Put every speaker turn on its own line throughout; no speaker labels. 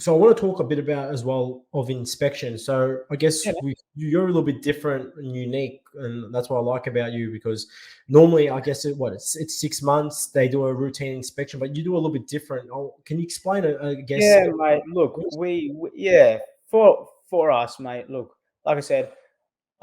So I want to talk a bit about as well of inspection. So I guess
Yeah.
you're a little bit different and unique, and that's what I like about you, because normally I guess it's 6 months they do a routine inspection, but you do a little bit different. Can you explain it? I guess.
Yeah, mate. Look, yeah, for us, mate. Look, like I said,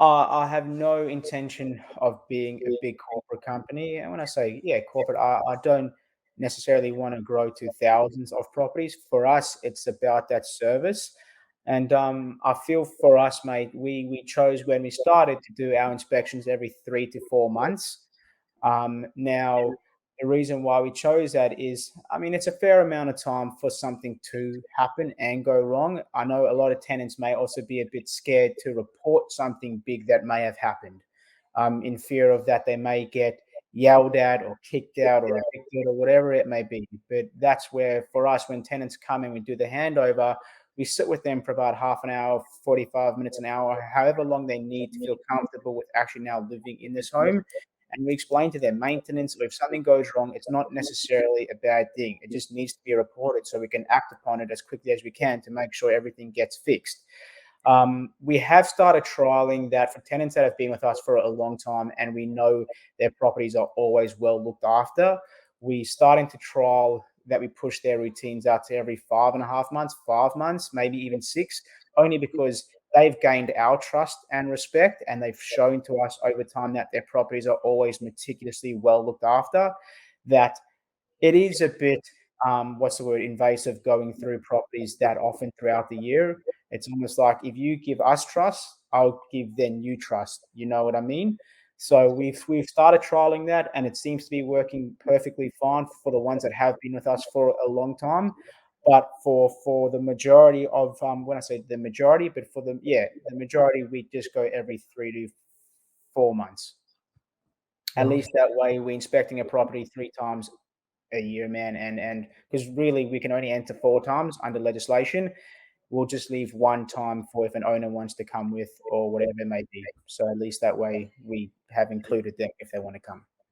I have no intention of being a big corporate company. And when I say, yeah, corporate, I don't necessarily want to grow to thousands of properties. For us, it's about that service. And I feel for us, mate, we chose when we started to do our inspections every 3 to 4 months. Now, the reason why we chose that is, I mean, it's a fair amount of time for something to happen and go wrong. I know a lot of tenants may also be a bit scared to report something big that may have happened, in fear of that they may get yelled at or kicked out or evicted or whatever it may be. But that's where, for us, when tenants come and we do the handover, we sit with them for about half an hour, 45 minutes, an hour, however long they need to feel comfortable with actually now living in this home. And we explain to them maintenance, or if something goes wrong, it's not necessarily a bad thing. It just needs to be reported so we can act upon it as quickly as we can to make sure everything gets fixed. We have started trialing that for tenants that have been with us for a long time and we know their properties are always well looked after. We starting to trial that we push their routines out to every 5.5 months, 5 months, maybe even 6, only because they've gained our trust and respect, and they've shown to us over time that their properties are always meticulously well looked after. That it is a bit, what's the word, invasive going through properties that often throughout the year. It's almost like if you give us trust, I'll give then you trust. You know what I mean? So we've started trialing that, and it seems to be working perfectly fine for the ones that have been with us for a long time. But for the majority of, when I say the majority, but for the majority, we just go every 3 to 4 months. At
Right.
least that way, we're inspecting a property 3 times a year, man. And because really we can only enter 4 times under legislation, we'll just leave 1 time for if an owner wants to come with or whatever it may be. So at least that way we have included them if they want to come.